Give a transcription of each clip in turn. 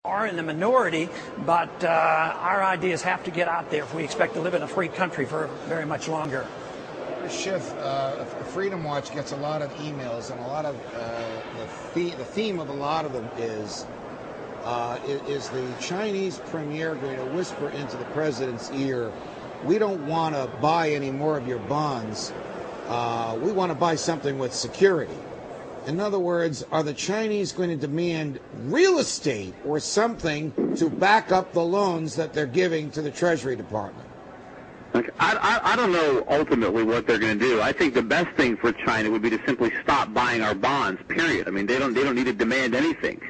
are in the minority, but our ideas have to get out there if we expect to live in a free country for very much longer. Schiff, Freedom Watch gets a lot of emails, and a lot of the theme of a lot of them is the Chinese premier going to whisper into the president's ear, we don't want to buy any more of your bonds, we want to buy something with security. In other words, are the Chinese going to demand real estate or something to back up the loans that they're giving to the Treasury Department? I don't know ultimately what they're going to do. I think the best thing for China would be to simply stop buying our bonds, period. I mean, they don't need to demand anything.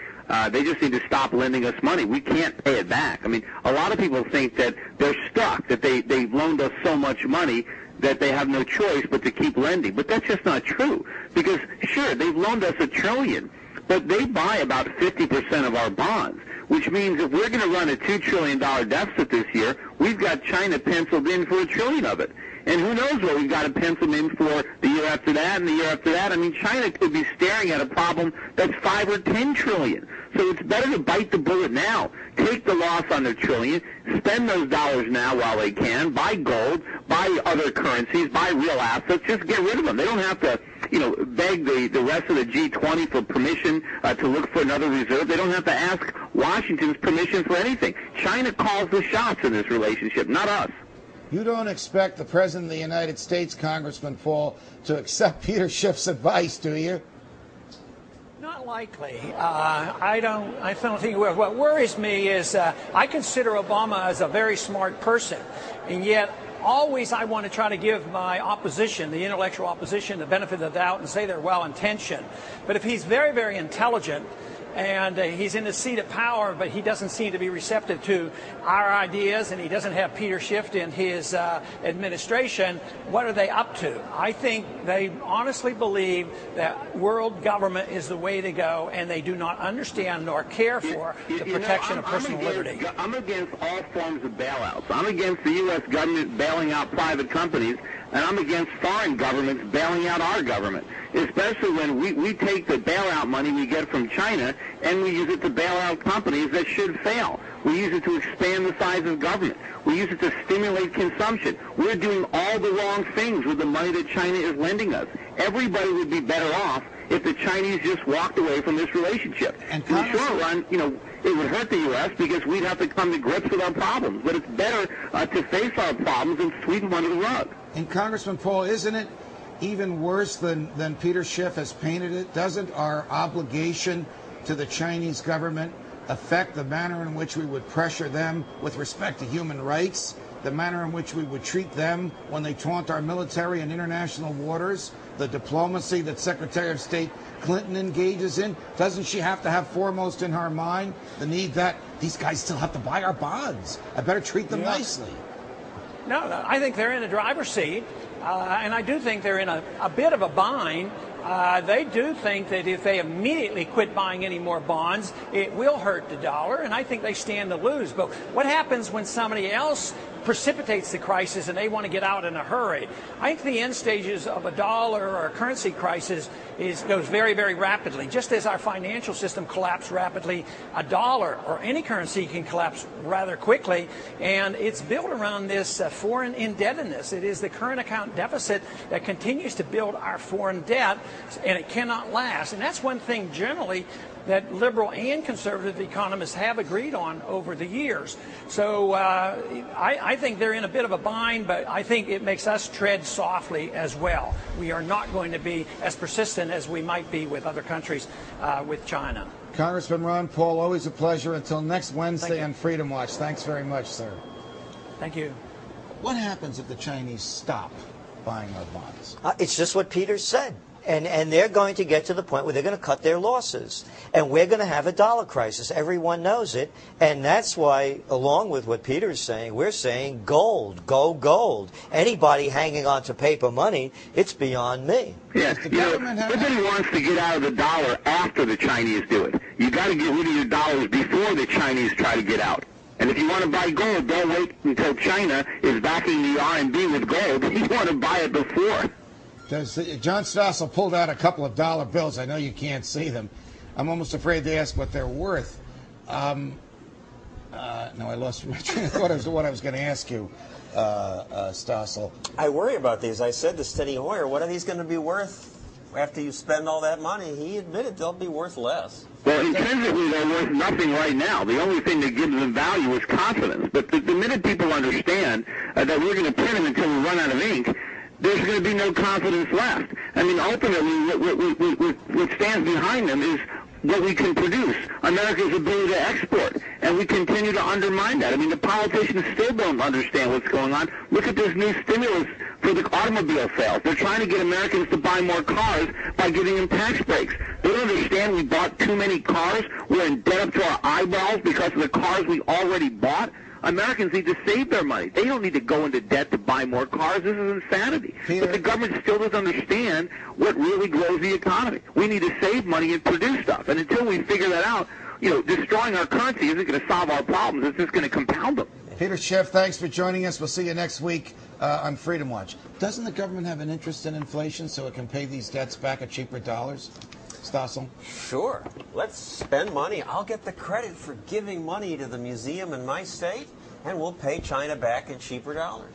They just need to stop lending us money. We can't pay it back. I mean, a lot of people think that they're stuck, that they've loaned us so much money that they have no choice but to keep lending. But that's just not true. Because, sure, they've loaned us $1 trillion, but they buy about 50% of our bonds, which means if we're going to run a $2 trillion deficit this year, we've got China penciled in for $1 trillion of it. And who knows what we've got to pencil in for the year after that and the year after that. I mean, China could be staring at a problem that's $5 or $10 trillion. So it's better to bite the bullet now. Take the loss on their trillion, spend those dollars now while they can, buy gold, buy other currencies, buy real assets, just get rid of them. They don't have to, beg the rest of the G20 for permission to look for another reserve. They don't have to ask Washington's permission for anything. China calls the shots in this relationship, not us. You don't expect the President of the United States, Congressman Paul, to accept Peter Schiff's advice, do you? Not likely. I don't think what worries me is I consider Obama as a very smart person, and yet always I want to try to give my opposition, the intellectual opposition, the benefit of the doubt and say they're well-intentioned. But if he's very, very intelligent, and he's in the seat of power, but he doesn't seem to be receptive to our ideas, and he doesn't have Peter Schiff in his administration, what are they up to? I think they honestly believe that world government is the way to go, and they do not understand nor care for the protection of personal liberty. I'm against all forms of bailouts. I'm against the U.S. government bailing out private companies, and I'm against foreign governments bailing out our government, especially when we take the bailout money we get from China and we use it to bail out companies that should fail. We use it to expand the size of government. We use it to stimulate consumption. We're doing all the wrong things with the money that China is lending us. Everybody would be better off if the Chinese just walked away from this relationship. And in the short run, it would hurt the U.S. because we'd have to come to grips with our problems. But it's better to face our problems and sweep them under the rug. And Congressman Paul, isn't it even worse than Peter Schiff has painted it? Doesn't our obligation to the Chinese government affect the manner in which we would pressure them with respect to human rights, the manner in which we would treat them when they taunt our military in international waters, the diplomacy that Secretary of State Clinton engages in? Doesn't she have to have foremost in her mind the need that these guys still have to buy our bonds? I better treat them nicely. No, I think they're in the driver's seat, and I do think they're in a bit of a bind. They do think that if they immediately quit buying any more bonds, it will hurt the dollar, and I think they stand to lose. But what happens when somebody else precipitates the crisis and they want to get out in a hurry? I think the end stages of a dollar or a currency crisis goes very, very rapidly. Just as our financial system collapsed rapidly, a dollar or any currency can collapse rather quickly, and it's built around this foreign indebtedness. It is the current account deficit that continues to build our foreign debt, and it cannot last. And that's one thing generally that liberal and conservative economists have agreed on over the years. So I think they're in a bit of a bind, but I think it makes us tread softly as well. We are not going to be as persistent as we might be with other countries, with China. Congressman Ron Paul, always a pleasure. Until next Wednesday on Freedom Watch. Thanks very much, sir. Thank you. What happens if the Chinese stop buying our bonds? It's just what Peter said. And they're going to get to the point where they're going to cut their losses. And we're going to have a dollar crisis. Everyone knows it. And that's why, along with what Peter's saying, we're saying gold, go gold. Anybody hanging on to paper money, it's beyond me. Yes, everybody wants to get out of the dollar after the Chinese do it. You got to get rid of your dollars before the Chinese try to get out. And if you want to buy gold, don't wait until China is backing the RMB with gold. You want to buy it before. John Stossel pulled out a couple of dollar bills. I know you can't see them. I'm almost afraid to ask what they're worth. No, I lost my train of thought as to what I was going to ask you, Stossel. I worry about these. I said to Steny Hoyer, what are these going to be worth after you spend all that money? He admitted they'll be worth less. Well, intrinsically, they're worth nothing right now. The only thing that gives them value is confidence. But the minute people understand that we're going to print them until we run out of ink, there's going to be no confidence left. I mean, ultimately, what stands behind them is what we can produce, America's ability to export, and we continue to undermine that. I mean, the politicians still don't understand what's going on. Look at this new stimulus for the automobile sales. They're trying to get Americans to buy more cars by giving them tax breaks. They don't understand we bought too many cars. We're in debt up to our eyeballs because of the cars we already bought. Americans need to save their money. They don't need to go into debt to buy more cars. This is insanity. But the government still doesn't understand what really grows the economy. We need to save money and produce stuff. And until we figure that out, destroying our currency isn't going to solve our problems. It's just going to compound them. Peter Schiff, thanks for joining us. We'll see you next week on Freedom Watch. Doesn't the government have an interest in inflation so it can pay these debts back at cheaper dollars? Stossel? Sure. Let's spend money. I'll get the credit for giving money to the museum in my state, and we'll pay China back in cheaper dollars.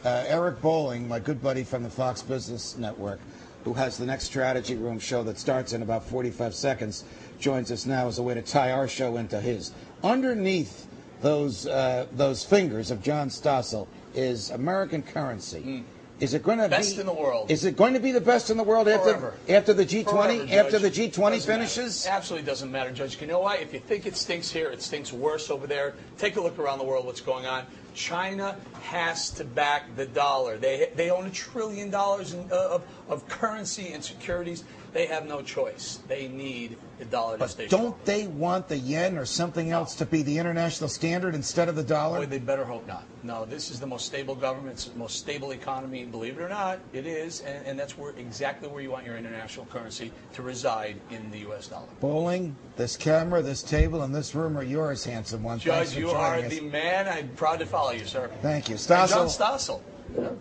Eric Bolling, my good buddy from the Fox Business Network, who has the next Strategy Room show that starts in about 45 seconds, joins us now as a way to tie our show into his. Underneath those fingers of John Stossel is American currency. Is it going to be best in the world? Is it going to be the best in the world after the G20? Forever, after the G20 finishes? Matter. Absolutely doesn't matter, Judge. You know why? If you think it stinks here, it stinks worse over there. Take a look around the world. What's going on? China has to back the dollar. They own $1 trillion of currency and securities. They have no choice. They need the dollar to stay strong. Don't they want the yen or something else to be the international standard instead of the dollar? Boy, they better hope not. No, this is the most stable government, it's the most stable economy. Believe it or not, it is, and that's exactly where you want your international currency to reside, in the U.S. dollar. Bowling, this camera, this table, and this room are yours, handsome one. Judge, you are the man. I'm proud to follow you, sir. Thank you. Stossel. John Stossel.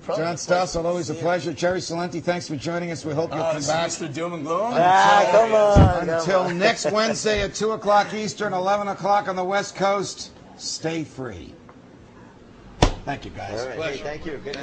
John Stossel, always a pleasure. Jerry Celente, thanks for joining us. We hope you'll come back. Mr. Doom and Gloom. Come on. Until next Wednesday at 2 o'clock Eastern, 11 o'clock on the West Coast. Stay free. Thank you, guys. All right. Hey, thank you. Good night.